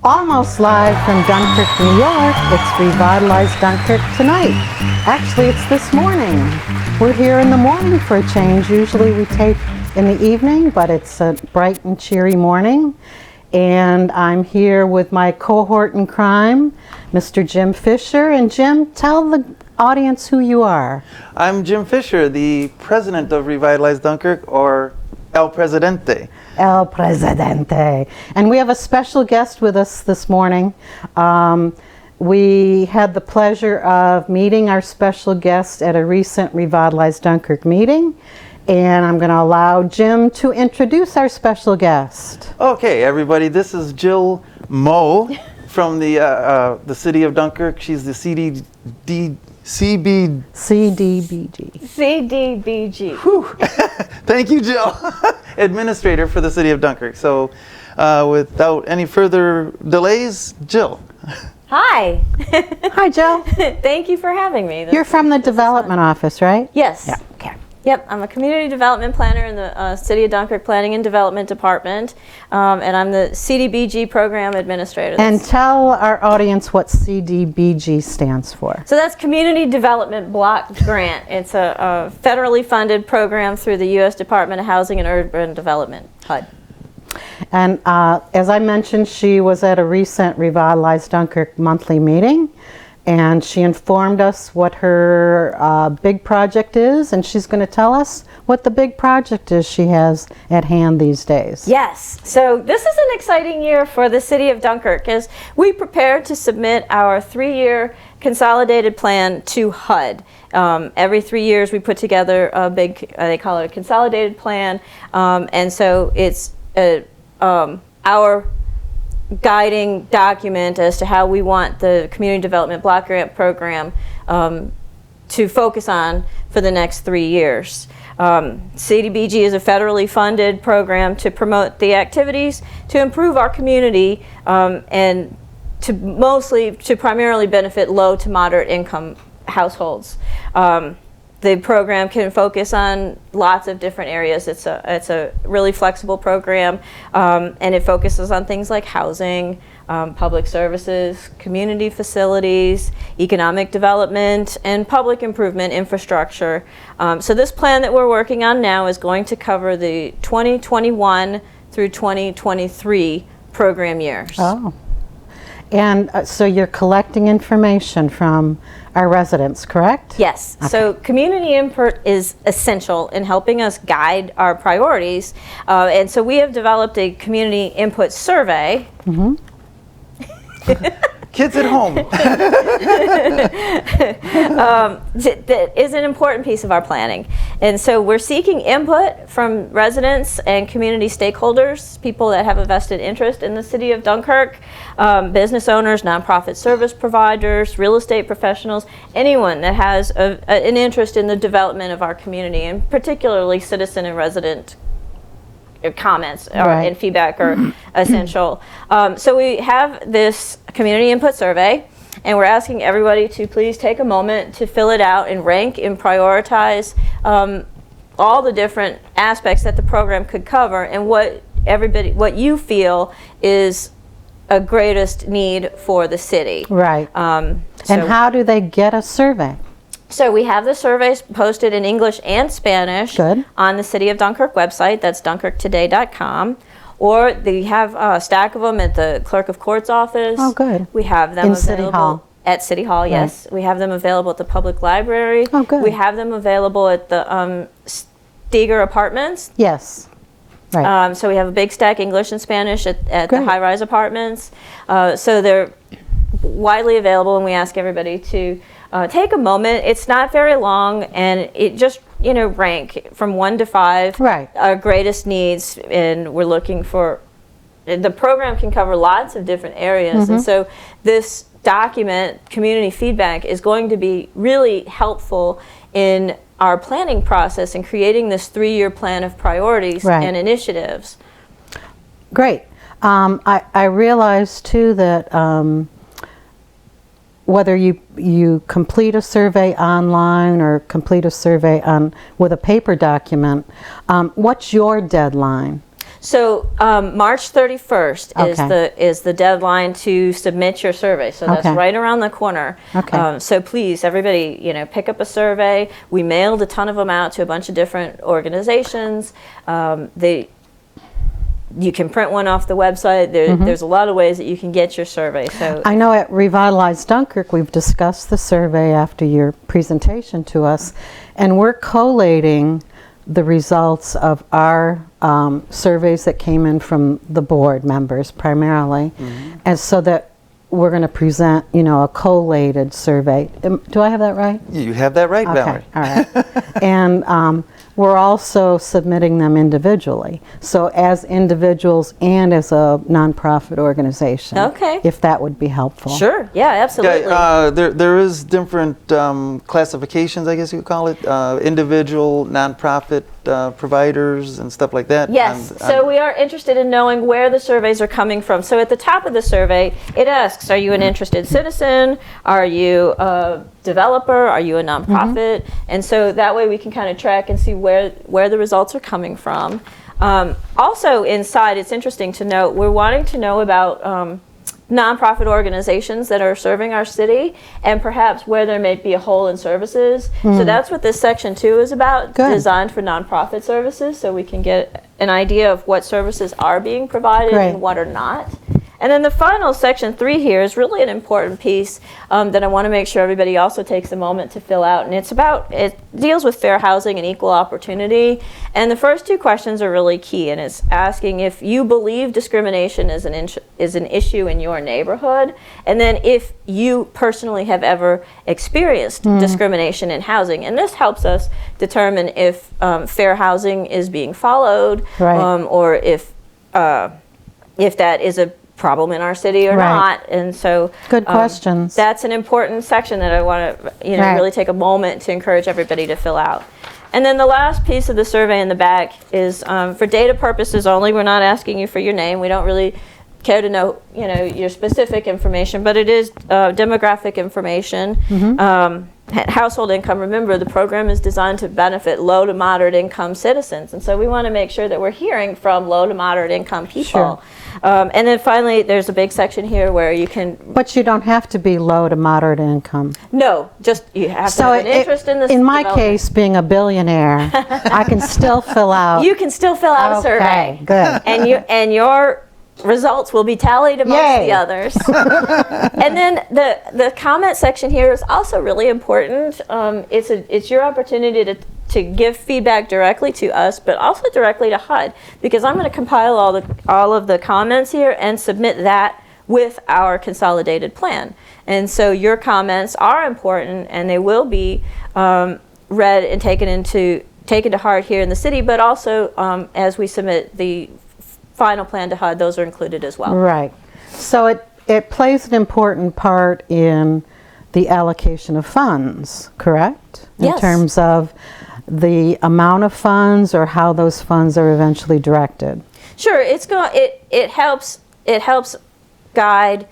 Almost live from Dunkirk, New York, it's Revitalize Dunkirk tonight. Actually, it's this morning. We're here in the morning for a change. Usually we tape in the evening, but it's a bright and cheery morning. And I'm here with my cohort in crime, Mr. Jim Fisher. And Jim, tell the audience who you are. I'm Jim Fisher, the president of Revitalize Dunkirk, or El Presidente. El Presidente. And we have a special guest with us this morning. We had the pleasure of meeting our special guest at a recent Revitalize Dunkirk meeting. And I'm going to allow Jim to introduce our special guest. Okay, everybody, this is Jill Moe from the City of Dunkirk. She's the CDBG. CDBG. Whew. Thank you, Jill. Administrator for the City of Dunkirk. So without any further delays, Jill. Hi. Hi, Jill. Thank you for having me. You're from the development office, right? Yes. Yeah. Okay. Yep, I'm a community development planner in the City of Dunkirk Planning and Development Department, and I'm the CDBG program administrator. And tell our audience what CDBG stands for. So that's Community Development Block Grant. It's a federally funded program through the U.S. Department of Housing and Urban Development, HUD. And as I mentioned, she was at a recent Revitalize Dunkirk monthly meeting. And she informed us what her big project is, and she's going to tell us what the big project is she has at hand these days. Yes, so this is an exciting year for the City of Dunkirk as we prepare to submit our 3-year consolidated plan to HUD. Every 3 years we put together a big, they call it a consolidated plan, and so it's our guiding document as to how we want the Community Development Block Grant Program to focus on for the next 3 years. CDBG is a federally funded program to promote the activities to improve our community and to primarily benefit low to moderate income households. The program can focus on lots of different areas. It's a really flexible program, and it focuses on things like housing, public services, community facilities, economic development, and public improvement infrastructure. So this plan that we're working on now is going to cover the 2021 through 2023 program years. Oh. And so you're collecting information from our residents, correct? Yes. Okay. So community input is essential in helping us guide our priorities. And so we have developed a community input survey. Mm-hmm. Kids at home. That is an important piece of our planning. And so we're seeking input from residents and community stakeholders, people that have a vested interest in the City of Dunkirk, business owners, nonprofit service providers, real estate professionals, anyone that has an interest in the development of our community, and particularly citizen and resident comments right. And feedback are essential. So we have this community input survey, and we're asking everybody to please take a moment to fill it out and rank and prioritize all the different aspects that the program could cover and what you feel is a greatest need for the city. Right. And how do they get a survey? So we have the surveys posted in English and Spanish on the City of Dunkirk website. That's dunkirktoday.com. Or they have a stack of them at the Clerk of Court's office. Oh, good. We have them in available City Hall. At City Hall, yes. We have them available at the Public Library. Oh, good. We have them available at the Steger Apartments. Yes. Right. So we have a big stack, English and Spanish, at the high-rise apartments. So they're widely available, and we ask everybody to take a moment. It's not very long, and it just, rank from 1 to 5 our greatest needs, and we're looking for, the program can cover lots of different areas, and so this document, community feedback, is going to be really helpful in our planning process and creating this 3-year plan of priorities and initiatives. Great. I realized too that whether you complete a survey online or complete a survey with a paper document, what's your deadline? So March 31st Okay. is the deadline to submit your survey. So that's Okay. right around the corner. Okay. So please, everybody, pick up a survey. We mailed a ton of them out to a bunch of different organizations. You can print one off the website. There's a lot of ways that you can get your survey. So I know at Revitalize Dunkirk, we've discussed the survey after your presentation to us, and we're collating the results of our surveys that came in from the board members primarily, and so that we're going to present, a collated survey. Do I have that right? You have that right, Valerie. Okay, all right. And we're also submitting them individually. So as individuals and as a nonprofit organization. Okay. If that would be helpful. sure, yeah, absolutely. Yeah, there is different classifications, I guess you could call it, individual, nonprofit providers and stuff like that. Yes, so we are interested in knowing where the surveys are coming from. So at the top of the survey, it asks, are you an interested citizen? Are you a developer? Are you a nonprofit? And so that way we can kind of track and see where the results are coming from. Also inside, it's interesting to note, we're wanting to know about nonprofit organizations that are serving our city and perhaps where there may be a hole in services. So that's what this section 2 is about, Good. designed for nonprofit services, so we can get an idea of what services are being provided Great. and what are not. And then the final section 3 here is really an important piece that I want to make sure everybody also takes a moment to fill out. And it deals with fair housing and equal opportunity. And the first 2 questions are really key. And it's asking if you believe discrimination is an issue in your neighborhood. And then if you personally have ever experienced discrimination in housing. And this helps us determine if fair housing is being followed, Right. Or if that is a problem in our city or Right. not. And so Good questions. that's an important section that I want to Right. really take a moment to encourage everybody to fill out. And then the last piece of the survey in the back is for data purposes only. We're not asking you for your name. We don't really care to know your specific information, but it is demographic information. Household income. Remember, the program is designed to benefit low to moderate income citizens, and so we want to make sure that we're hearing from low to moderate income people. Sure. And then finally, there's a big section here where you can But you don't have to be low to moderate income. just you have to have an interest in this. in my development. case, being a billionaire, I can still fill out. You can still fill out a survey. Okay, good. And your results will be tallied amongst Yay. the others. And then the comment section here is also really important. It's your opportunity to give feedback directly to us, but also directly to HUD, because I'm going to compile all of the comments here and submit that with our consolidated plan. And so your comments are important, and they will be read and taken to heart here in the city, but also as we submit the final plan to HUD, those are included as well. Right. So it plays an important part in the allocation of funds, correct? Yes. In terms of the amount of funds or how those funds are eventually directed. Sure, it helps guide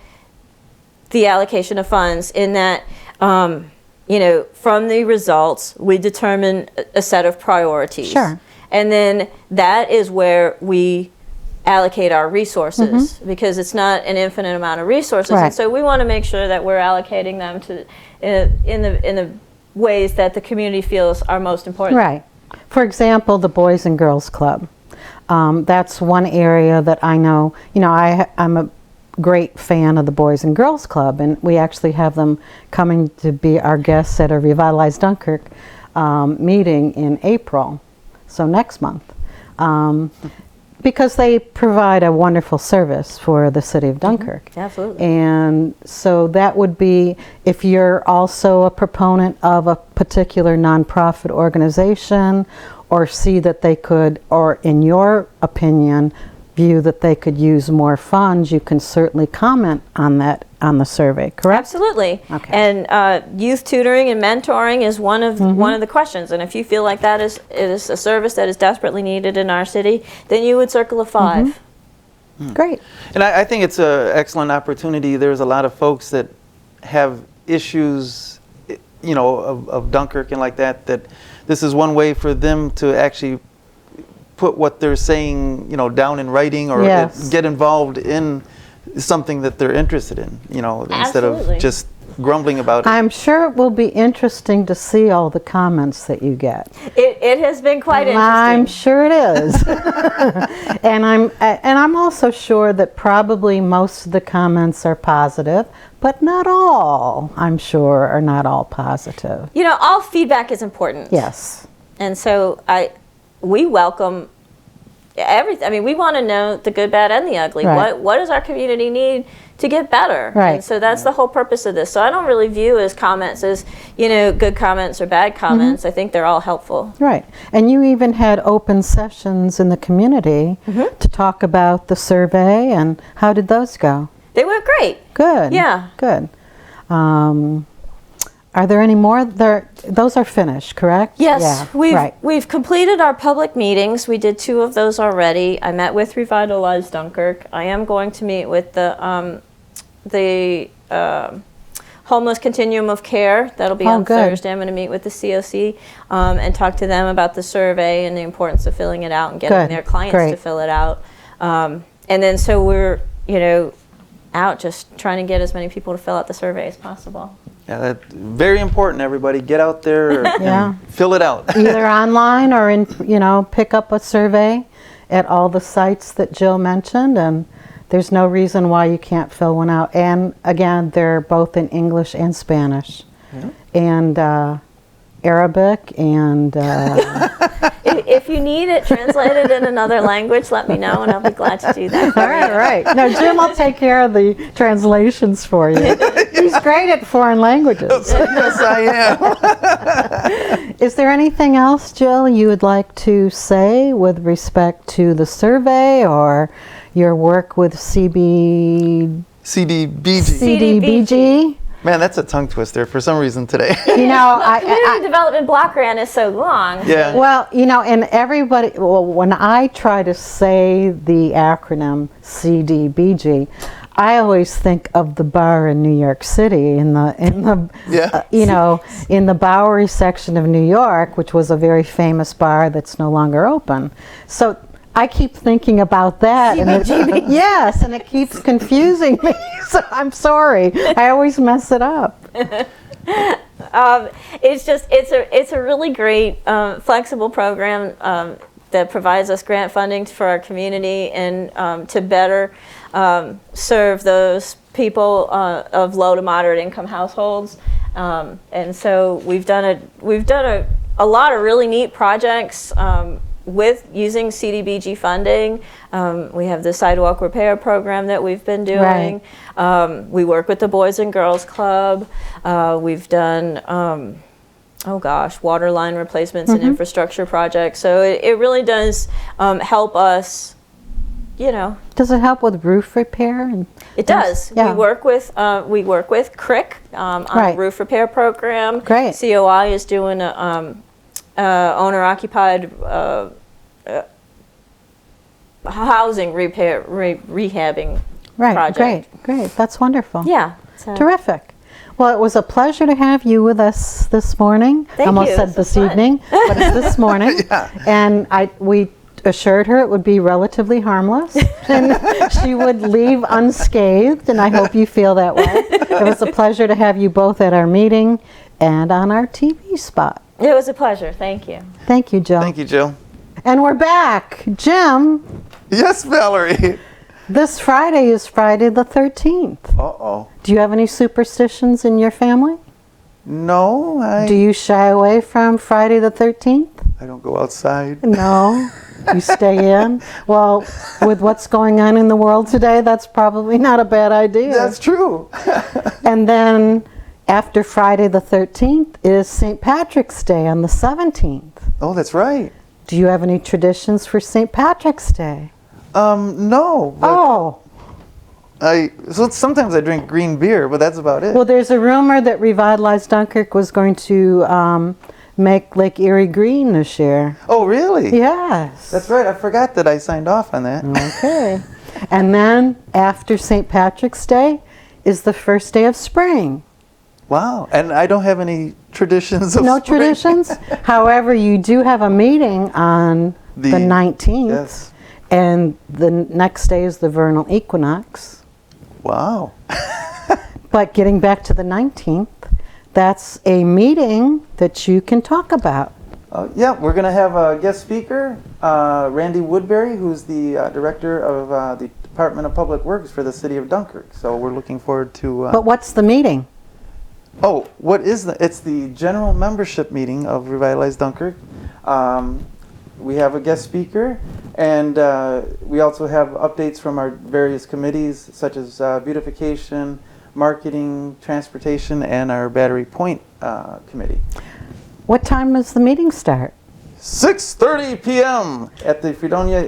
the allocation of funds in that from the results we determine a set of priorities. Sure. And then that is where we allocate our resources, because it's not an infinite amount of resources. Right. And so we want to make sure that we're allocating them to in the ways that the community feels are most important. Right. For example, the Boys and Girls Club. That's one area that I know, I'm a great fan of the Boys and Girls Club, and we actually have them coming to be our guests at a Revitalize Dunkirk meeting in April, so next month. Because they provide a wonderful service for the City of Dunkirk. Absolutely. And so that would be, if you're also a proponent of a particular nonprofit organization, or see that they could, or in your opinion, view that they could use more funds, you can certainly comment on that on the survey, correct? Absolutely. Okay. And youth tutoring and mentoring is one of the questions. And if you feel like that is a service that is desperately needed in our city, then you would circle a 5. Great. And I think it's an excellent opportunity. There's a lot of folks that have issues, of Dunkirk and like that this is one way for them to actually put what they're saying, down in writing, or Yes. get involved in something that they're interested in, instead Absolutely. of just grumbling about it. I'm sure it will be interesting to see all the comments that you get. It has been quite interesting. I'm sure it is. and I'm also sure that probably most of the comments are positive, but not all, I'm sure, are not all positive. All feedback is important. Yes. And so we welcome everything. I mean, we want to know the good, bad, and the ugly. Right. What does our community need to get better? Right. And so that's the whole purpose of this. So I don't really view as comments as, good comments or bad comments. I think they're all helpful. Right. And you even had open sessions in the community to talk about the survey, and how did those go? They went great. Good. Yeah. Good. Are there any more? Those are finished, correct? Yes, Yeah. we've completed our public meetings. We did 2 of those already. I met with Revitalize Dunkirk. I am going to meet with the Homeless Continuum of Care. That'll be on good. Thursday. I'm going to meet with the COC and talk to them about the survey and the importance of filling it out and getting Good. their clients Great. to fill it out. And then so we're, out just trying to get as many people to fill out the survey as possible. Yeah, that's very important, everybody. Get out there Yeah. and fill it out. Either online or pick up a survey at all the sites that Jill mentioned, and there's no reason why you can't fill one out. And again, they're both in English and Spanish, and Arabic, and If you need it translated in another language, let me know, and I'll be glad to do that. all right. No, Jim will take care of the translations for you. He's great at foreign languages. Yes, I am. Is there anything else, Jill, you would like to say with respect to the survey or your work with CDBG. CDBG? Man, that's a tongue twister for some reason today. Community Development Block Grant is so long. Yeah. Well, and everybody, when I try to say the acronym CDBG, I always think of the bar in New York City in the Yeah. in the Bowery section of New York, which was a very famous bar that's no longer open. So I keep thinking about that, and yes, and it keeps confusing me. So I'm sorry, I always mess it up. It's a really great flexible program that provides us grant funding for our community and to better serve those people of low to moderate income households. And so we've done a lot of really neat projects with using CDBG funding. We have the sidewalk repair program that we've been doing. Right. We work with the Boys and Girls Club. We've done, water line replacements and infrastructure projects. So it really does help us, Does it help with roof repair? It does. Yeah. We work with CRIC on Right. a roof repair program. Great. COI is doing a owner-occupied housing repair rehabbing project. Great. That's wonderful. Yeah. So. Terrific. Well, it was a pleasure to have you with us this morning. Thank Almost you. said This this was fun. evening, but it's this morning. Yeah. And we assured her it would be relatively harmless and she would leave unscathed, and I hope you feel that way. It was a pleasure to have you both at our meeting and on our TV spot. It was a pleasure. Thank you. Thank you, Jill. Thank you, Jill. And we're back. Jim, Yes, Valerie. this Friday is Friday the 13th. Uh-oh. Do you have any superstitions in your family? No, Do you shy away from Friday the 13th? I don't go outside. No. You stay in? Well, with what's going on in the world today, that's probably not a bad idea. That's true. And then after Friday the 13th is St. Patrick's Day on the 17th. Oh, that's right. Do you have any traditions for St. Patrick's Day? No. But Oh, so sometimes I drink green beer, but that's about it. well, there's a rumor that Revitalize Dunkirk was going to make Lake Erie green this year. Oh, really? Yes. That's right. I forgot that I signed off on that. Okay. And then after St. Patrick's Day is the first day of spring. Wow. And I don't have any traditions of No spring. traditions. However, you do have a meeting on the 19th. Yes. And the next day is the vernal equinox. Wow. But getting back to the 19th, that's a meeting that you can talk about. Yeah, we're going to have a guest speaker, Randy Woodbury, who's the director of the Department of Public Works for the City of Dunkirk. So we're looking forward to... But what's the meeting? Oh, what is the... It's the general membership meeting of Revitalize Dunkirk. We have a guest speaker, and we also have updates from our various committees, such as beautification, marketing, transportation, and our Battery Point committee. What time does the meeting start? 6:30 p.m. at the Fredonia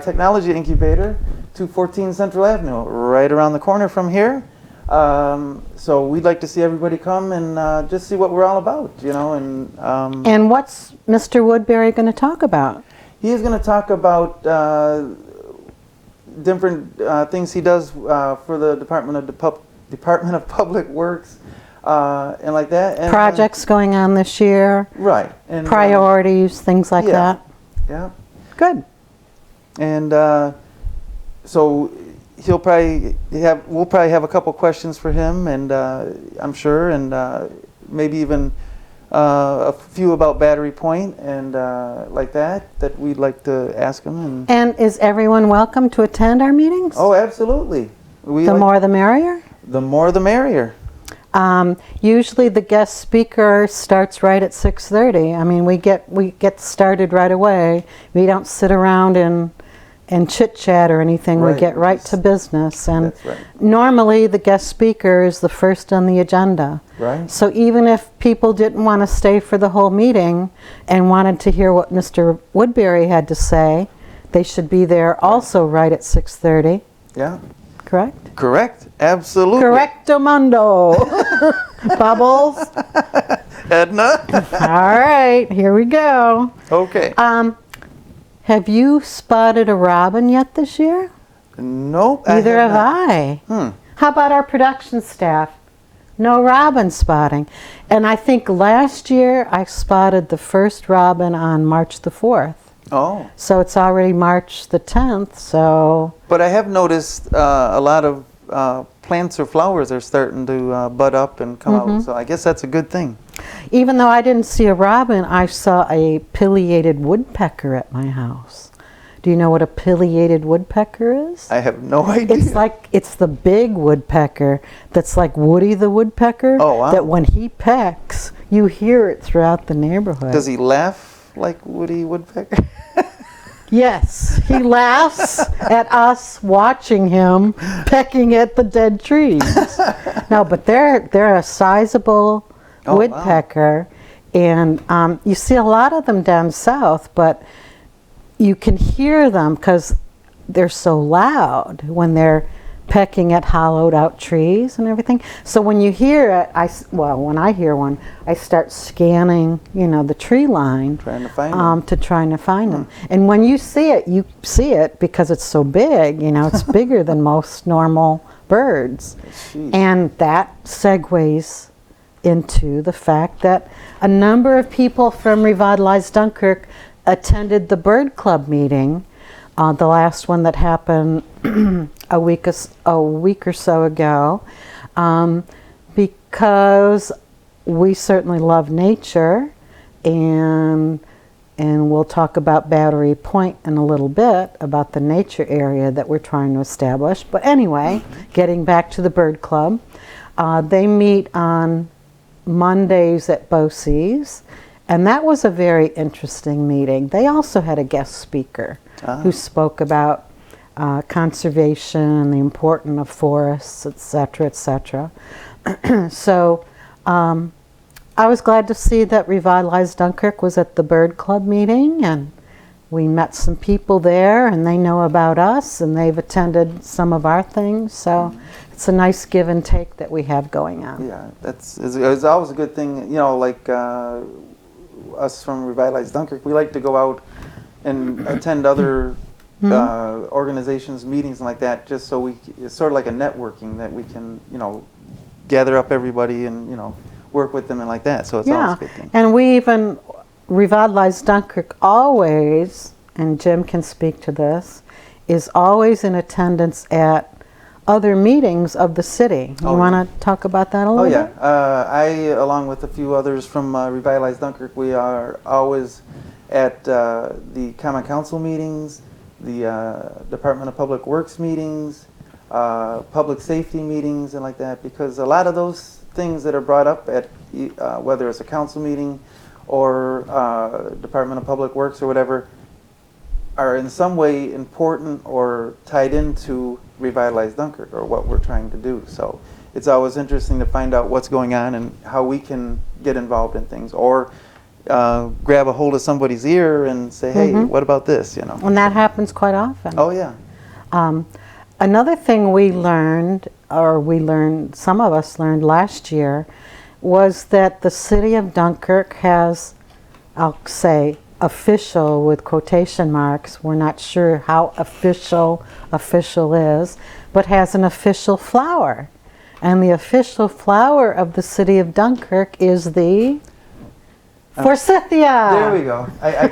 Technology Incubator, 214 Central Avenue, right around the corner from here. So we'd like to see everybody come and just see what we're all about, you know. And what's Mr. Woodbury going to talk about? He is going to talk about different things he does for the Department of Public Works and like that. And, Projects going on this year, right. And priorities, things like yeah. that. Yeah. Good. And so we'll probably have a couple questions for him, and I'm sure, and maybe even a few about Battery Point and like that we'd like to ask him. And is everyone welcome to attend our meetings? Oh, absolutely. The more the merrier? The more the merrier. Usually the guest speaker starts right at 6:30. I mean, we get started right away. We don't sit around and chit chat or anything. Right. We get right to business. And That's right. normally the guest speaker is the first on the agenda. Right. So even if people didn't want to stay for the whole meeting and wanted to hear what Mr. Woodbury had to say, they should be there also right at 6:30. Yeah. Correct? Correct. Absolutely. Correctamundo. Bubbles. Edna. All right, here we go. Okay. Have you spotted a robin yet this year? Nope. Neither have not. I. How about our production staff? No robin spotting. And I think last year I spotted the first robin on March the 4th. Oh. So it's already March the 10th, so... But I have noticed a lot of plants or flowers are starting to bud up and come out. So I guess that's a good thing. Even though I didn't see a robin, I saw a pileated woodpecker at my house. Do you know what a pileated woodpecker is? I have no idea. It's the big woodpecker that's like Woody the woodpecker. Oh, wow. That when he pecks, you hear it throughout the neighborhood. Does he laugh like Woody Woodpecker? Yes, he laughs at us watching him pecking at the dead trees. No, but they're a sizable woodpecker, and you see a lot of them down south, but you can hear them because they're so loud when they're pecking at hollowed out trees and everything. So when you hear it, when I hear one, I start scanning, the tree line. Trying to find them. Trying to find them. And when you see it because it's so big, it's bigger than most normal birds. Jeez. And that segues into the fact that a number of people from Revitalize Dunkirk attended the bird club meeting, the last one that happened a week or so ago, because we certainly love nature, and we'll talk about Battery Point in a little bit, about the nature area that we're trying to establish. But anyway, getting back to the bird club, they meet on Mondays at BOCES, and that was a very interesting meeting. They also had a guest speaker who spoke about conservation and the importance of forests, etc., etc. So I was glad to see that Revitalize Dunkirk was at the bird club meeting, and we met some people there, and they know about us, and they've attended some of our things. So it's a nice give and take that we have going on. Yeah, it's always a good thing. Like us from Revitalize Dunkirk, we like to go out and attend other organizations, meetings, and like that, just so it's sort of like a networking that we can, gather up everybody and, work with them and like that. So it's always a good thing. And we even, Revitalize Dunkirk always, and Jim can speak to this, is always in attendance at other meetings of the city. You want to talk about that a little bit? I, along with a few others from Revitalize Dunkirk, we are always at the Common Council meetings, the Department of Public Works meetings, public safety meetings, and like that, because a lot of those things that are brought up at whether it's a council meeting or Department of Public Works or whatever, are in some way important or tied into Revitalize Dunkirk or what we're trying to do. So it's always interesting to find out what's going on and how we can get involved in things, or grab a hold of somebody's ear and say, hey, what about this, you know? And that happens quite often. Oh, yeah. Another thing we learned, some of us learned last year, was that the City of Dunkirk has, I'll say, official with quotation marks, we're not sure how official is, but has an official flower. And the official flower of the City of Dunkirk is the forsythia. There we go. I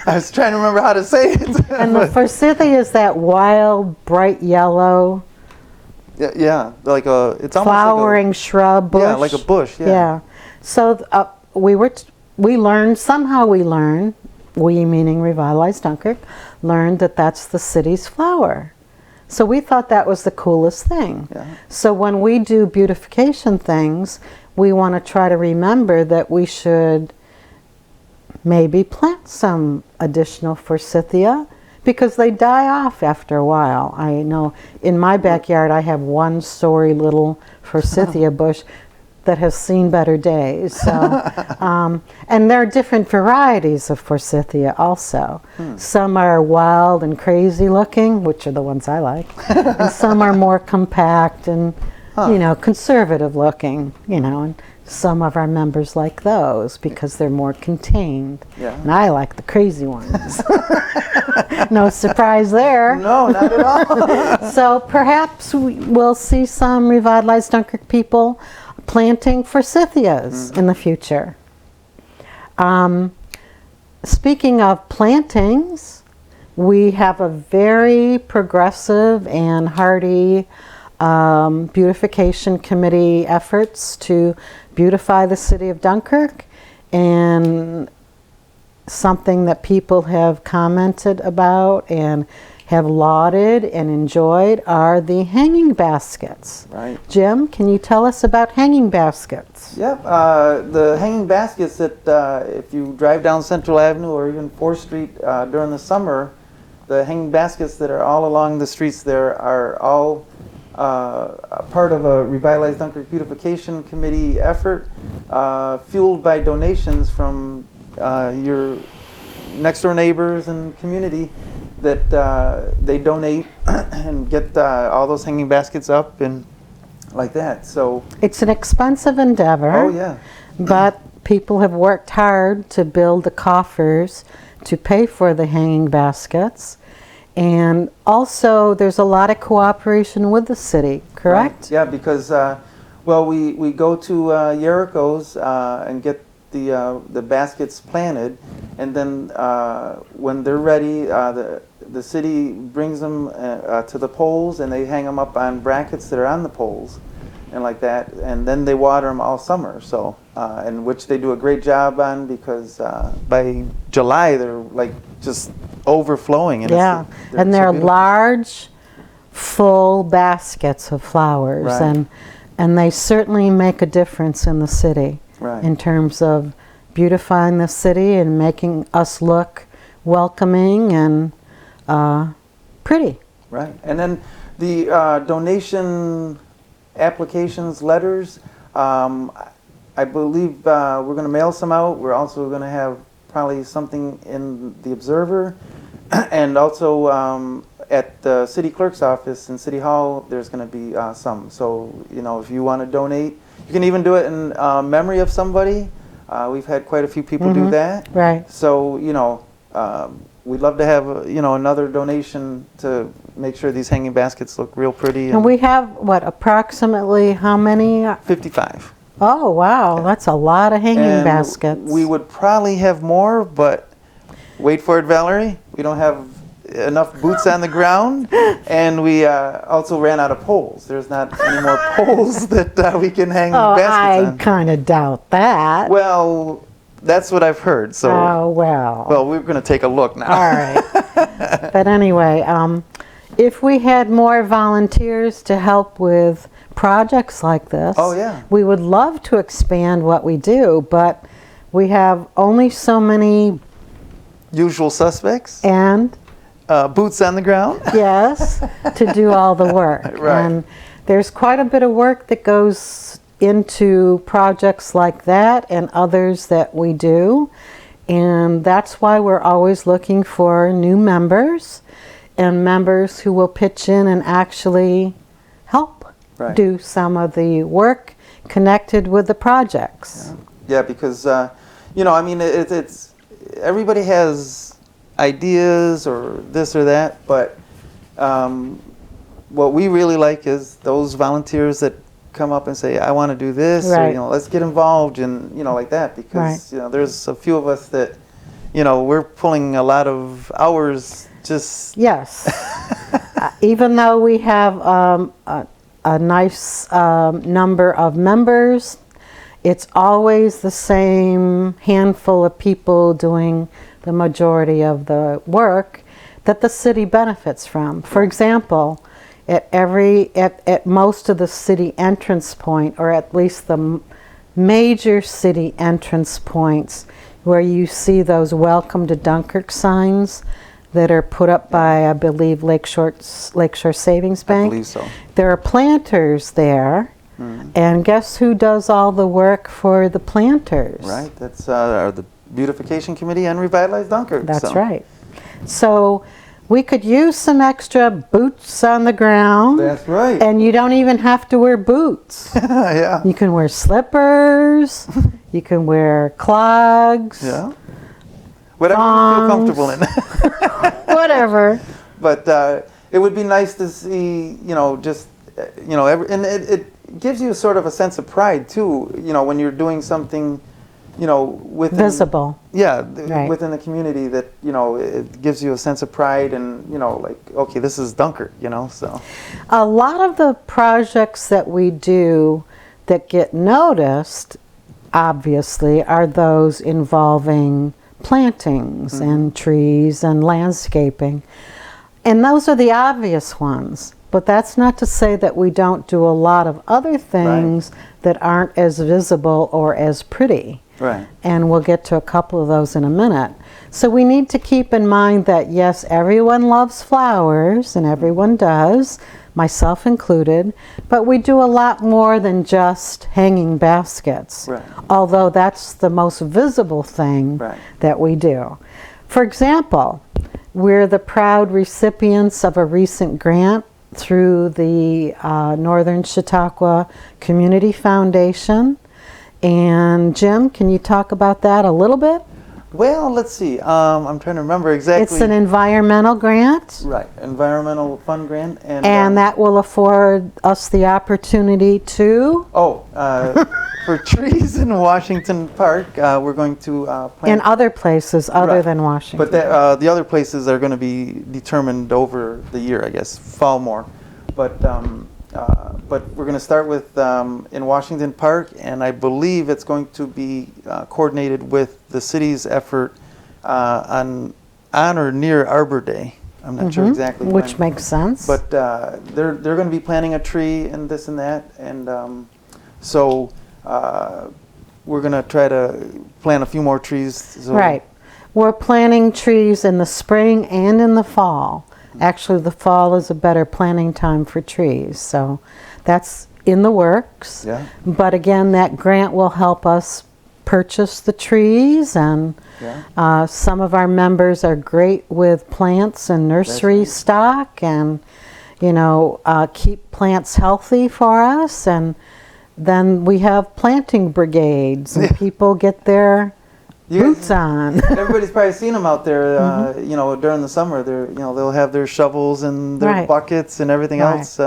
was trying to remember how to say it. And the forsythia is that wild, bright yellow, yeah, like a, it's almost flowering like shrub bush. Yeah, like a bush. Yeah. So we learned, we meaning Revitalize Dunkirk, learned that that's the city's flower. So we thought that was the coolest thing. Yeah. So when we do beautification things, we want to try to remember that we should maybe plant some additional forsythia, because they die off after a while. I know in my backyard I have one sorry little forsythia bush that has seen better days. So, and there are different varieties of forsythia also. Some are wild and crazy looking, which are the ones I like, and some are more compact and conservative looking, and some of our members like those because they're more contained. Yeah. And I like the crazy ones. No surprise there. No, not at all. So perhaps we'll see some Revitalize Dunkirk people planting forsythias in the future. Speaking of plantings, we have a very progressive and hearty beautification committee efforts to beautify the City of Dunkirk, and something that people have commented about and have lauded and enjoyed are the hanging baskets. Right. Jim, can you tell us about hanging baskets? Yep. The hanging baskets that if you drive down Central Avenue or even 4th Street during the summer, the hanging baskets that are all along the streets there are all part of a Revitalize Dunkirk Beautification Committee effort, fueled by donations from your next door neighbors and community that they donate and get all those hanging baskets up and like that. So it's an expensive endeavor. Oh yeah. But people have worked hard to build the coffers to pay for the hanging baskets. And also there's a lot of cooperation with the city, correct? Right. Yeah, because we go to Jericho's and get the baskets planted, and then when they're ready, the city brings them to the poles, and they hang them up on brackets that are on the poles, and like that, and then they water them all summer. So, and which they do a great job on, because by July they're like just overflowing. And yeah, and they're large, full baskets of flowers, right. and they certainly make a difference in the city. Right. In terms of beautifying the city and making us look welcoming and pretty. Right. And then the donation applications, letters, I believe we're going to mail some out. We're also going to have probably something in the Observer, and also at the city clerk's office in City Hall, there's going to be some. So, if you want to donate, you can even do it in memory of somebody. We've had quite a few people do that. Right. So, we'd love to have, another donation to make sure these hanging baskets look real pretty. And we have, approximately how many? 55. Oh, wow. Yeah. That's a lot of hanging baskets. We would probably have more, but Wait for it, Valerie. We don't have enough boots on the ground, and we also ran out of poles. There's not any more poles that we can hang baskets on. I kind of doubt that. Well, that's what I've heard. So, oh, well. well, we're going to take a look now. All right. But anyway, if we had more volunteers to help with projects like this, Oh, yeah. we would love to expand what we do, but we have only so many, Usual suspects. and Boots on the ground. yes, to do all the work. Right. And there's quite a bit of work that goes into projects like that and others that we do. And that's why we're always looking for new members and members who will pitch in and actually help Right. do some of the work connected with the projects. Yeah, because you know, I mean, it's everybody has ideas or this or that, but what we really like is those volunteers that come up and say, "I want to do this," or Right. you know, let's get involved, and you know, like that, because Right. you know, there's a few of us that, you know, we're pulling a lot of hours just. Yes. Even though we have a nice number of members, it's always the same handful of people doing the majority of the work that the city benefits from. For example, at most of the city entrance point, or at least the major city entrance points where you see those Welcome to Dunkirk signs that are put up by, I believe, Lakeshore Savings I Bank. believe so. There are planters there, and guess who does all the work for the planters? Right. That's the Beautification Committee and Revitalize Dunkirk. That's so. right. So we could use some extra boots on the ground. That's right. And you don't even have to wear boots. Yeah. You can wear slippers. You can wear clogs. Yeah. Whatever you feel Thongs. comfortable in. Whatever. But it would be nice to see, you know, just, you know, and it gives you sort of a sense of pride too, you know, when you're doing something, you know, within, Visible. Yeah, Right. within the community that, you know, it gives you a sense of pride and, you know, like, okay, this is Dunkirk, you know, so. A lot of the projects that we do that get noticed, obviously, are those involving plantings and trees and landscaping. And those are the obvious ones. But that's not to say that we don't do a lot of other things that aren't as visible or as pretty. Right. And we'll get to a couple of those in a minute. So we need to keep in mind that, yes, everyone loves flowers, and everyone does, myself included, but we do a lot more than just hanging baskets. Right. Although that's the most visible thing Right. that we do. For example, we're the proud recipients of a recent grant through the Northern Chautauqua Community Foundation. And Jim, can you talk about that a little bit? Well, let's see. I'm trying to remember exactly. It's an environmental grant, Right, environmental fund grant, and that will afford us the opportunity to, for trees in Washington Park, we're going to plant. in other places other Right. than Washington. But the other places are going to be determined over the year, I guess, fall more. But we're going to start with in Washington Park, and I believe it's going to be coordinated with the city's effort on or near Arbor Day. I'm not sure exactly Which when. makes sense. But they're going to be planting a tree and this and that, and so we're going to try to plant a few more trees. So Right. We're planting trees in the spring and in the fall. Actually, the fall is a better planting time for trees. So that's in the works. Yeah. But again, that grant will help us purchase the trees, and Yeah. some of our members are great with plants and nursery right. stock, and keep plants healthy for us. And then we have planting brigades, and people get their boots on. Everybody's probably seen them out there. During the summer, they'll have their shovels and their Right. buckets and everything Right. else.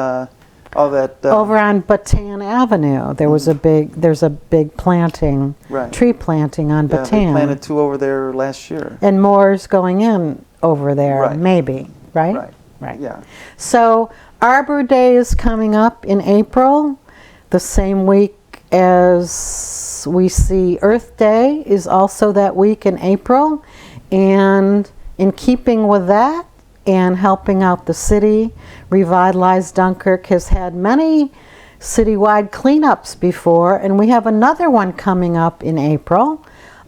all that. Over on Batan Avenue, there's a big planting, Right. tree planting on Yeah, they Batan. planted 2 over there last year. And more's going in over there, Right. maybe, right? Right. Right. Yeah. So Arbor Day is coming up in April, the same week as we see Earth Day is also that week in April. And in keeping with that and helping out the city, Revitalize Dunkirk has had many citywide cleanups before, and we have another one coming up in April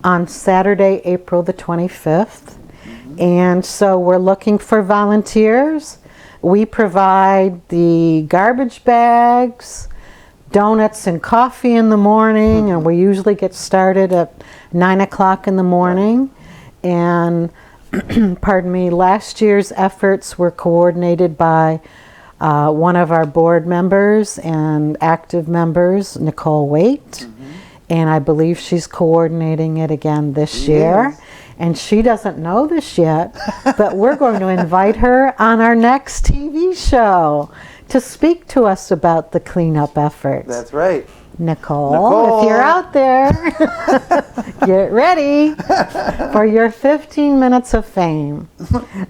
on Saturday, April the 25th. And so we're looking for volunteers. We provide the garbage bags, donuts and coffee in the morning, and we usually get started at 9 o'clock in the morning. And pardon me, last year's efforts were coordinated by one of our board members and active members, Nicole Waite. And I believe she's coordinating it again this year. Yes. And she doesn't know this yet, but we're going to invite her on our next TV show to speak to us about the cleanup efforts. That's right. Nicole, if you're out there, get ready for your 15 minutes of fame.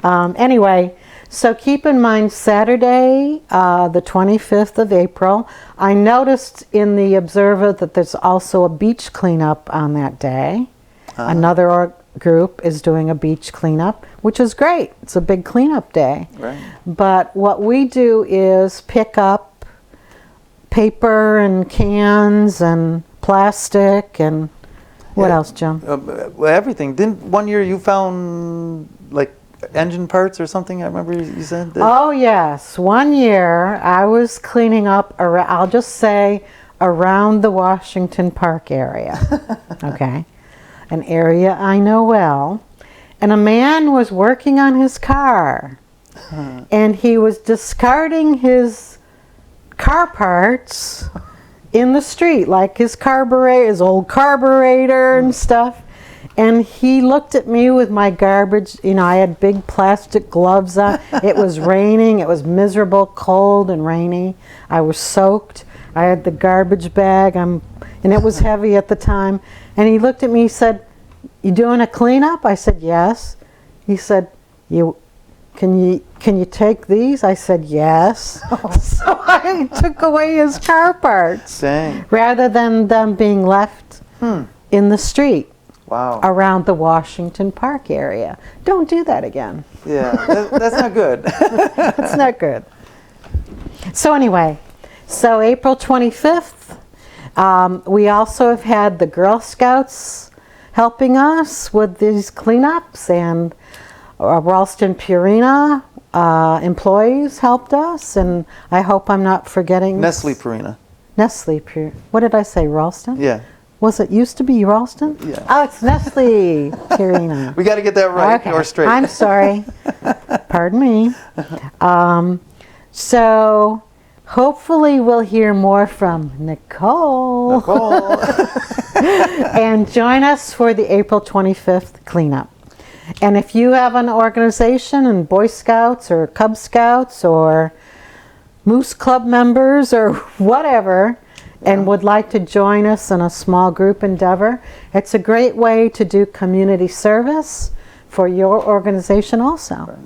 Anyway, so keep in mind Saturday, the 25th of April. I noticed in the Observer that there's also a beach cleanup on that day. Another group is doing a beach cleanup, which is great. It's a big cleanup day. Right. But what we do is pick up paper and cans and plastic and what else, Jim? Well, everything. Didn't one year you found like engine parts or something? I remember you said that. Oh yes, one year I was cleaning up around, I'll just say around the Washington Park area. Okay. An area I know well. And a man was working on his car. And he was discarding his car parts in the street, like his carburetor, his old carburetor and stuff. And he looked at me with my garbage. You know, I had big plastic gloves on. It was raining. It was miserable, cold and rainy. I was soaked. I had the garbage bag, and it was heavy at the time. And he looked at me, he said, "You doing a cleanup?" I said, "Yes." He said, Can you take these?" I said, "Yes." So I took away his car parts. Dang. Rather than them being left in the street Wow. around the Washington Park area. Don't do that again. Yeah, that's not good. It's not good. So anyway, so April 25th, we also have had the Girl Scouts helping us with these cleanups, and Ralston Purina employees helped us, and I hope I'm not forgetting. Nestle Purina. Nestle Purina. What did I say, Ralston? Yeah. Was it used to be Ralston? Yeah. Oh, it's Nestle Purina. We got to get that right Okay. or straight. I'm sorry. Pardon me. So hopefully we'll hear more from Nicole. And join us for the April 25th cleanup. And if you have an organization and Boy Scouts or Cub Scouts or Moose Club members or whatever, and would like to join us in a small group endeavor, it's a great way to do community service for your organization also. Right.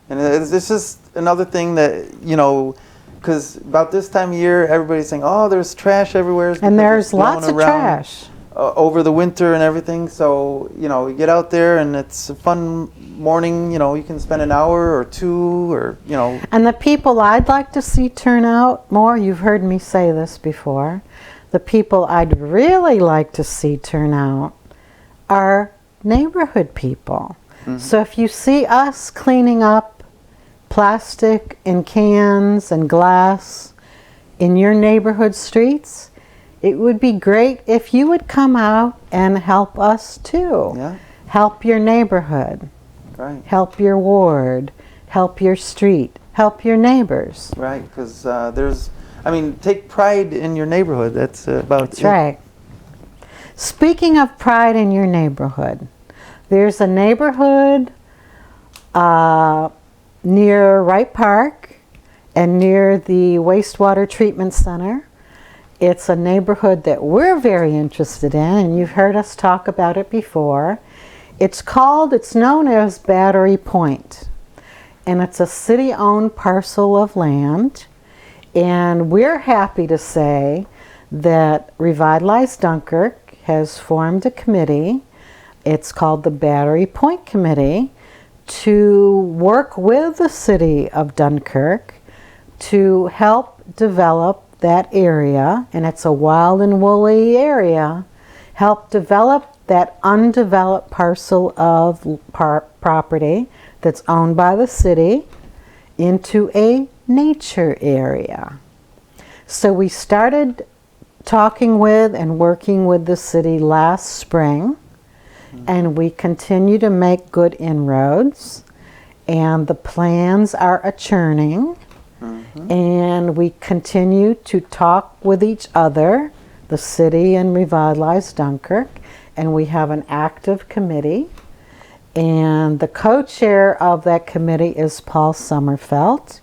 And it's just another thing that, you know, because about this time of year, everybody's saying, "Oh, there's trash everywhere." And there's lots of trash. Over the winter and everything. So, you know, you get out there and it's a fun morning. You know, you can spend an hour or two or, you know. And the people I'd like to see turn out more, you've heard me say this before, the people I'd really like to see turn out are neighborhood people. So if you see us cleaning up plastic and cans and glass in your neighborhood streets, it would be great if you would come out and help us too. Yeah. Help your neighborhood. Right. Help your ward. Help your street. Help your neighbors. Right. Because take pride in your neighborhood. That's about That's right. Speaking of pride in your neighborhood, there's a neighborhood near Wright Park, and near the wastewater treatment center. It's a neighborhood that we're very interested in, and you've heard us talk about it before. It's known as Battery Point, and it's a city-owned parcel of land, and we're happy to say that Revitalize Dunkirk has formed a committee. It's called the Battery Point Committee, to work with the City of Dunkirk to help develop that area, and it's a wild and woolly area, help develop that undeveloped parcel of property that's owned by the city into a nature area. So we started talking with and working with the city last spring, and we continue to make good inroads, and the plans are a churning. And we continue to talk with each other, the city and Revitalize Dunkirk, and we have an active committee. And the co-chair of that committee is Paul Sommerfeld.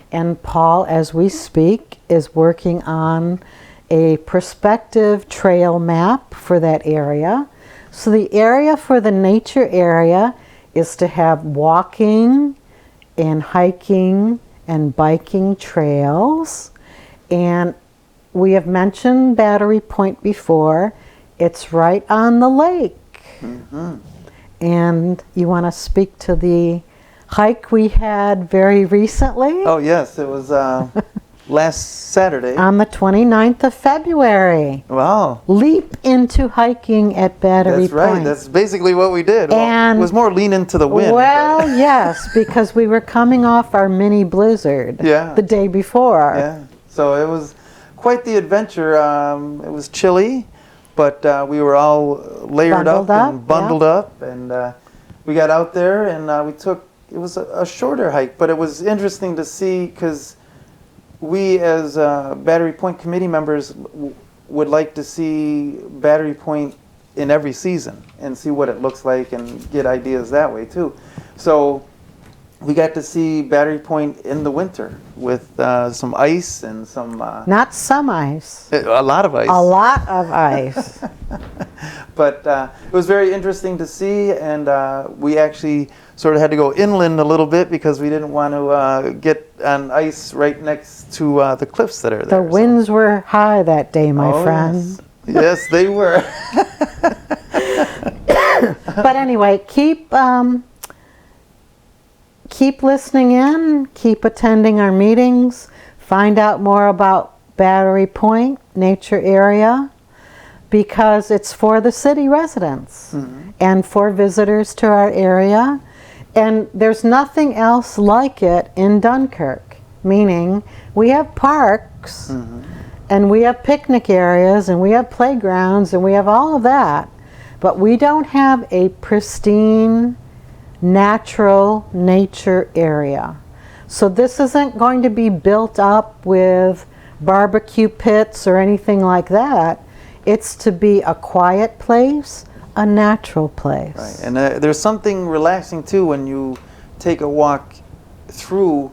And Paul, as we speak, is working on a prospective trail map for that area. So the area for the nature area is to have walking and hiking and biking trails. And we have mentioned Battery Point before. It's right on the lake. And you want to speak to the hike we had very recently? Oh yes, it was last Saturday. On the 29th of February. Wow. Leap into hiking at Battery That's right. Point. That's basically what we did. And it was more lean into the wind. Well, yes, because we were coming off our mini blizzard the day before. Yeah. So it was quite the adventure. It was chilly, but we were all layered bundled up, and we got out there, and we took. It was a shorter hike, but it was interesting to see because we, as Battery Point committee members, would like to see Battery Point in every season and see what it looks like and get ideas that way too. So we got to see Battery Point in the winter with some ice and some... Not some ice. A lot of ice. A lot of ice. But it was very interesting to see, and we actually sort of had to go inland a little bit because we didn't want to get on ice right next to the cliffs that are there. The winds were high that day, my friend. Yes, they were. But anyway, keep listening in, keep attending our meetings, find out more about Battery Point Nature Area, because it's for the city residents and for visitors to our area. And there's nothing else like it in Dunkirk, meaning we have parks and we have picnic areas and we have playgrounds and we have all of that, but we don't have a pristine natural nature area. So this isn't going to be built up with barbecue pits or anything like that. It's to be a quiet place, a natural place. Right, and there's something relaxing too when you take a walk through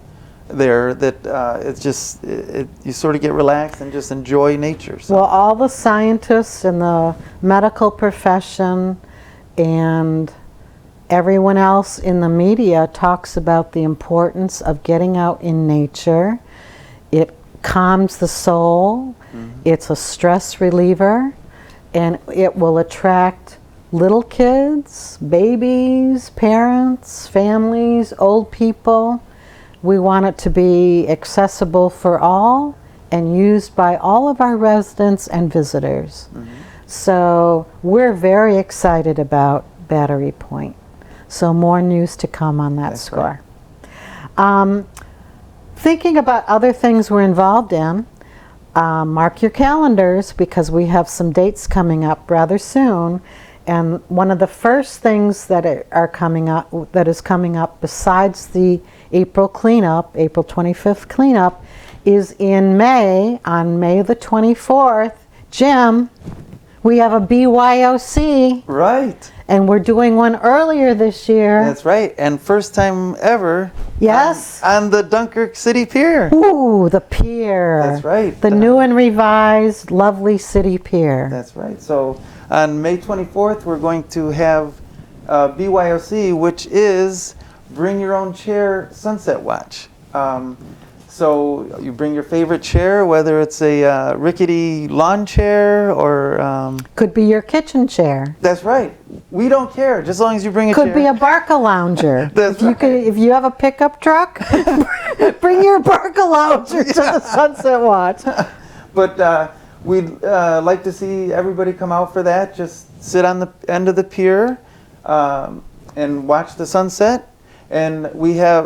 there that it's just, you sort of get relaxed and just enjoy nature. So. Well, all the scientists in the medical profession and everyone else in the media talks about the importance of getting out in nature. It calms the soul. It's a stress reliever, and it will attract little kids, babies, parents, families, old people. We want it to be accessible for all and used by all of our residents and visitors. So we're very excited about Battery Point. So more news to come on that score. Right. Thinking about other things we're involved in, mark your calendars because we have some dates coming up rather soon. And one of the first things that is coming up besides the April cleanup, April 25th cleanup, is in May, on May the 24th. Jim, We have a BYOC, Right. and we're doing one earlier this year. That's right. And first time ever. Yes. On the Dunkirk City Pier. Ooh, the pier. That's right. The new and revised, lovely city pier. That's right. So on May 24th, we're going to have BYOC, which is Bring Your Own Chair Sunset Watch. So you bring your favorite chair, whether it's a rickety lawn chair or... Could be your kitchen chair. That's right. We don't care, just as long as you bring a chair. Could be a Barca lounger. That's If you have a pickup truck, bring your Barca lounger to the Sunset Watch. But we'd like to see everybody come out for that. Just sit on the end of the pier and watch the sunset. And we have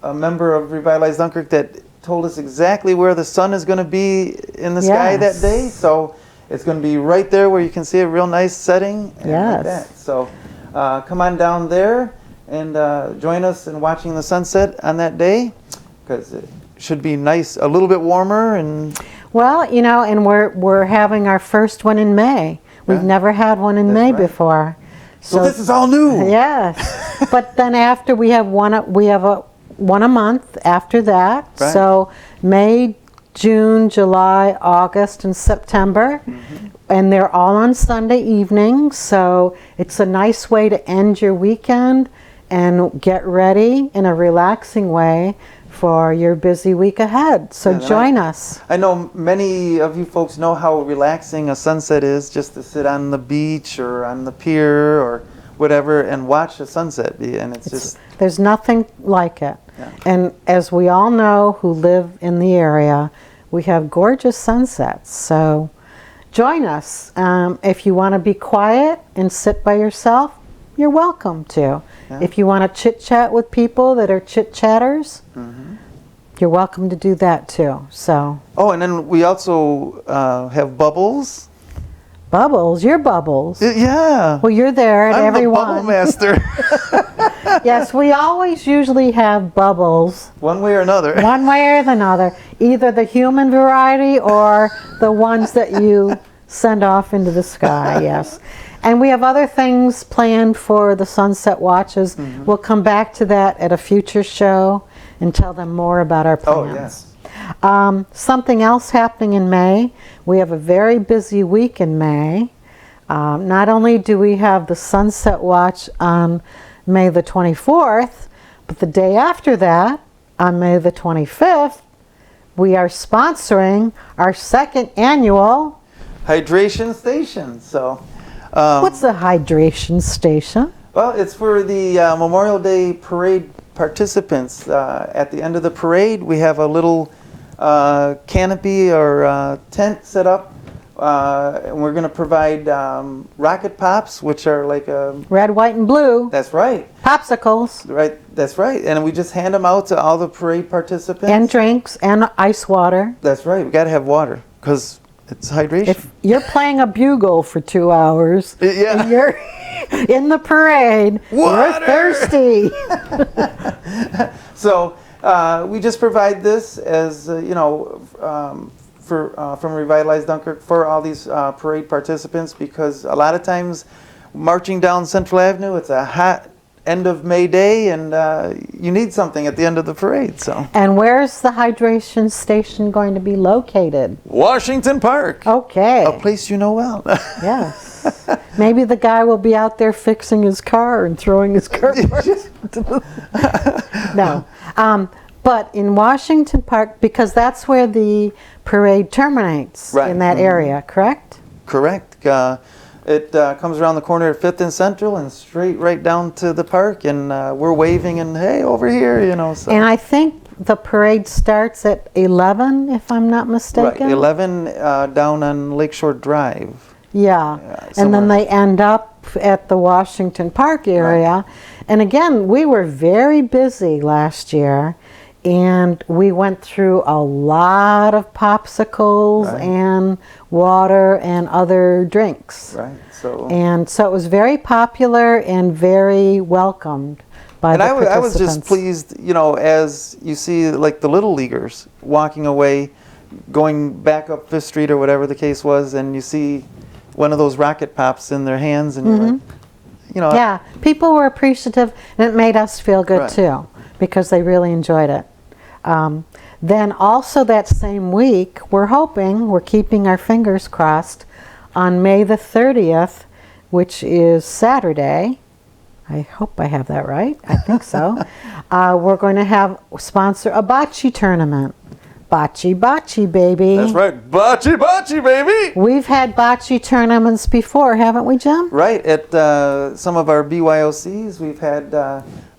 a member of Revitalize Dunkirk that told us exactly where the sun is going to be in the sky that day. So it's going to be right there where you can see a real nice setting. And like that. So come on down there and join us in watching the sunset on that day, because it should be nice, a little bit warmer. And well, you know, and we're having our first one in May. We've never had one in May before. So this is all new. Yes. But then after we have one a month after that. Right. So May, June, July, August, and September. And they're all on Sunday evenings. So it's a nice way to end your weekend and get ready in a relaxing way for your busy week ahead. So join us. I know many of you folks know how relaxing a sunset is, just to sit on the beach or on the pier or whatever and watch the sunset. And it's just... There's nothing like it. Yeah. And as we all know who live in the area, we have gorgeous sunsets. So join us. If you want to be quiet and sit by yourself, you're welcome to. Yeah. If you want to chit-chat with people that are chit-chatters, you're welcome to do that too. So. Oh, and then we also have bubbles. Bubbles? You're Bubbles. Yeah. Well, you're there at I'm every the one. bubble master. Yes, we always usually have bubbles. One way or another. One way or another. Either the human variety or the ones that you send off into the sky, yes. And we have other things planned for the sunset watches. We'll come back to that at a future show and tell them more about our plans. Oh, yes. Something else happening in May. We have a very busy week in May. Not only do we have the sunset watch on May the 24th, but the day after that, on May the 25th, we are sponsoring our second annual Hydration station. So, what's the hydration station? well, it's for the Memorial Day parade participants. At the end of the parade, we have a little canopy or tent set up. And we're going to provide rocket pops, which are like a... Red, white, and blue. That's right. Popsicles. Right. That's right. And we just hand them out to all the parade participants. And drinks and ice water. That's right. We got to have water because it's hydration. If you're playing a bugle for 2 hours, Yeah. and you're in the parade, Water! you're thirsty. So we just provide this as, from Revitalize Dunkirk for all these parade participants, because a lot of times marching down Central Avenue, it's a hot end of May day, and you need something at the end of the parade. So. And where's the hydration station going to be located? Washington Park. Okay. A place you know well. Yes. Maybe the guy will be out there fixing his car and throwing his car. No. But in Washington Park, because that's where the parade terminates in that area, correct? Correct. It comes around the corner at 5th and Central and straight right down to the park, and we're waving and, hey, over here, So. And I think the parade starts at 11, if I'm not mistaken. Right, 11 down on Lakeshore Drive. Yeah, and then they end up at the Washington Park area. Right. And again, we were very busy last year, and we went through a lot of popsicles and water and other drinks. Right. And so it was very popular and very welcomed by the participants. I was just pleased, as you see, like the little leaguers walking away, going back up 5th Street or whatever the case was, and you see, one of those rocket pops in their hands, and you're like, you know, Yeah, people were appreciative, and it made us feel good Right. too, because they really enjoyed it. Then also that same week, we're keeping our fingers crossed, on May the 30th, which is Saturday. I hope I have that right. I think so. We're going to sponsor a bocce tournament. Bocce, bocce, baby. that's right, bocce, bocce, baby. We've had bocce tournaments before, haven't we, Jim? Right, at some of our BYOCs, we've had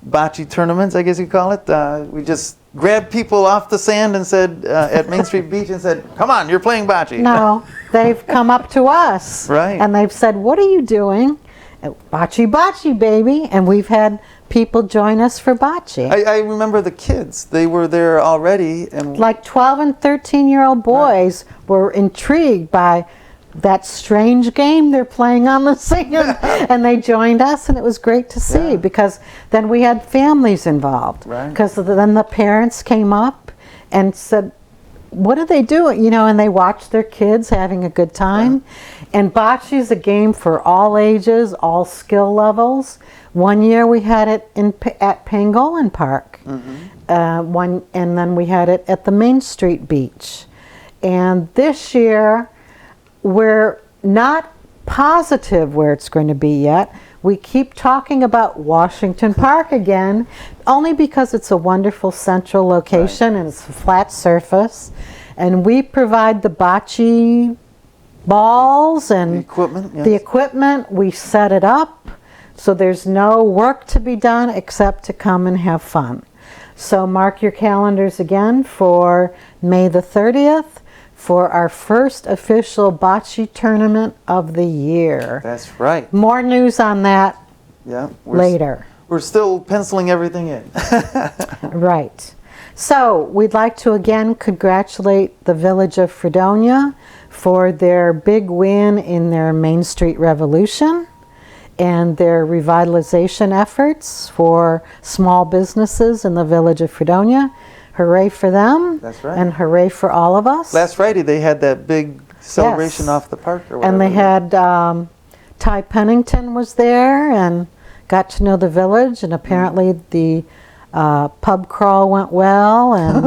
bocce tournaments, I guess you call it. We just grabbed people off the sand and said, at Main Street Beach, and said, come on, you're playing bocce. No, they've come up to us. Right. And they've said, what are you doing? Bocce, bocce, baby. And we've had people join us for bocce. I remember the kids. They were there already. And Like 12 and 13-year-old boys were intrigued by that strange game they're playing on the sand. And they joined us, and it was great to see, Yeah. because then we had families involved. Right. Because then the parents came up and said, what are they doing? You know, and they watched their kids having a good time. And bocce is a game for all ages, all skill levels. One year we had it at Pangolin Park. And then we had it at the Main Street Beach. And this year, we're not positive where it's going to be yet. We keep talking about Washington Park again, only because it's a wonderful central location and it's a flat surface. And we provide the bocce balls and the equipment, yes. the equipment. We set it up, so there's no work to be done except to come and have fun. So mark your calendars again for May the 30th. For our first official bocce tournament of the year. That's right. More news on that Yeah. later. We're still penciling everything in. Right. So we'd like to again congratulate the Village of Fredonia for their big win in their Main Street Revolution and their revitalization efforts for small businesses in the Village of Fredonia. Hooray for them. That's right. And hooray for all of us. Last Friday they had that big celebration Yes. off the park or whatever. And they had Ty Pennington was there and got to know the village, and apparently the pub crawl went well, and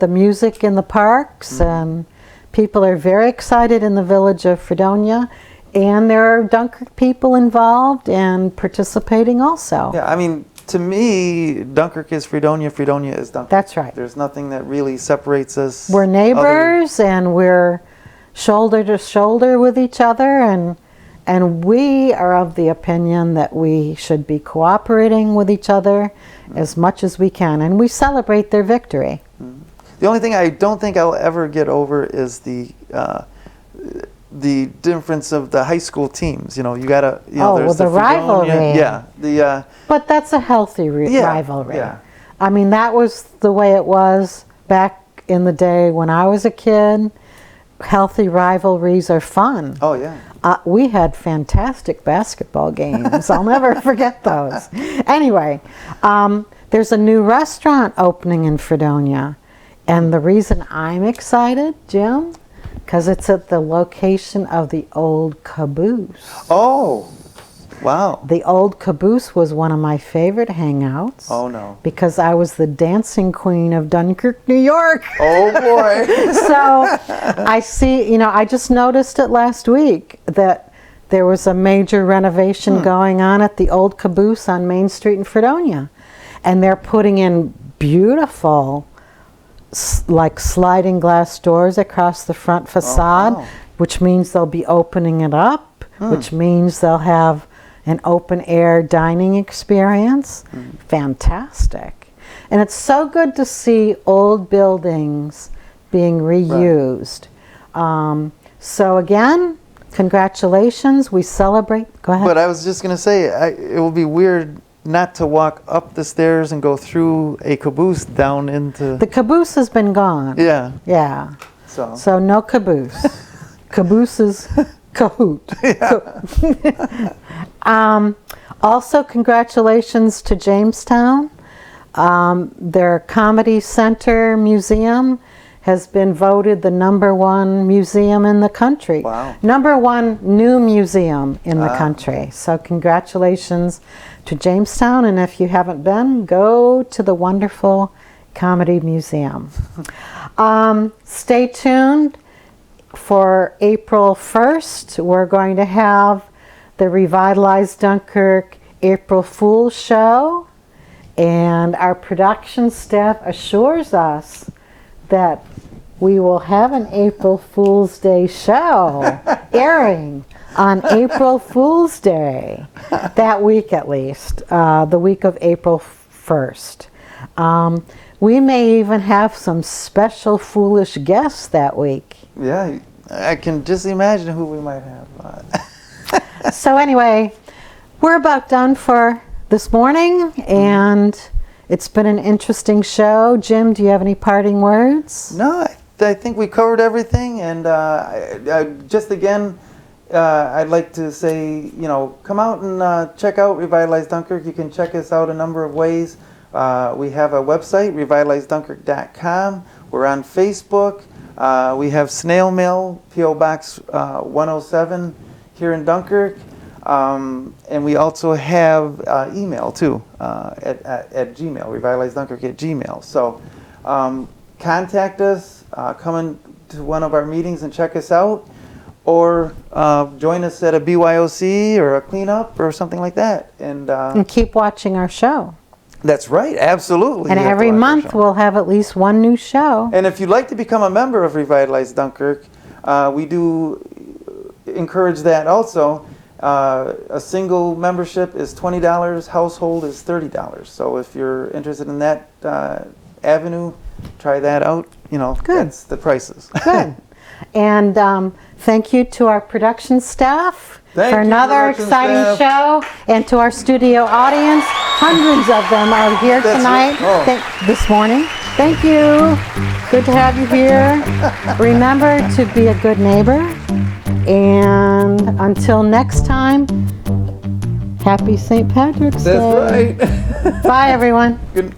the music in the parks, and people are very excited in the Village of Fredonia, and there are Dunkirk people involved and participating also. Yeah, I mean, to me, Dunkirk is Fredonia, Fredonia is Dunkirk. That's right. There's nothing that really separates us. We're neighbors, and we're shoulder to shoulder with each other, and we are of the opinion that we should be cooperating with each other as much as we can, and we celebrate their victory. The only thing I don't think I'll ever get over is the difference of the high school teams. You know, you gotta. You know, Oh, there's well, the Fredonia- rivalry. Yeah, the. But that's a healthy Yeah, rivalry. yeah. I mean, that was the way it was back in the day when I was a kid. Healthy rivalries are fun. Oh yeah. We had fantastic basketball games. I'll never forget those. Anyway, there's a new restaurant opening in Fredonia. And the reason I'm excited, Jim, because it's at the location of the old caboose. Oh, wow. The old caboose was one of my favorite hangouts. Oh no. Because I was the dancing queen of Dunkirk, New York. Oh boy. So I see, I just noticed it last week that there was a major renovation going on at the old caboose on Main Street in Fredonia. And they're putting in beautiful, like sliding glass doors across the front facade, wow. which means they'll be opening it up, which means they'll have an open air dining experience. Fantastic. And it's so good to see old buildings being reused. So again, congratulations. We celebrate. Go ahead. But I was just gonna say, it will be weird not to walk up the stairs and go through a caboose down into. The caboose has been gone. Yeah. Yeah. So. So no caboose. Caboose is cahoot. Also, congratulations to Jamestown. Their Comedy Center Museum has been voted the #1 museum in the country. Wow. #1 new museum in the country. So congratulations to Jamestown, and if you haven't been, go to the wonderful Comedy Museum. Stay tuned for April 1st. We're going to have the Revitalize Dunkirk April Fool's Show, and our production staff assures us that we will have an April Fool's Day show airing on April Fool's Day, that week at least, the week of April 1st. We may even have some special foolish guests that week. Yeah, I can just imagine who we might have. So anyway, we're about done for this morning, and it's been an interesting show. Jim, do you have any parting words? No, I think we covered everything, and just again, I'd like to say, come out and check out Revitalize Dunkirk. You can check us out a number of ways. We have a website, revitalizedunkirk.com. We're on Facebook. We have snail mail, P.O. Box 107 here in Dunkirk. And we also have email too, at Gmail, revitalizedunkirk@gmail. So contact us, come into one of our meetings and check us out, or join us at a BYOC or a cleanup or something like that. And keep watching our show. That's right, absolutely. And every month we'll have at least one new show. And if you'd like to become a member of Revitalize Dunkirk, we do encourage that also. A single membership is $20, household is $30. So if you're interested in that avenue, try that out. That's the prices. Good. And thank you to our production staff for another exciting show, and to our studio audience. Hundreds of them are here tonight, this morning. Thank you. Good to have you here. Remember to be a good neighbor. And until next time, happy St. Patrick's Day. That's right. Bye, everyone. Good.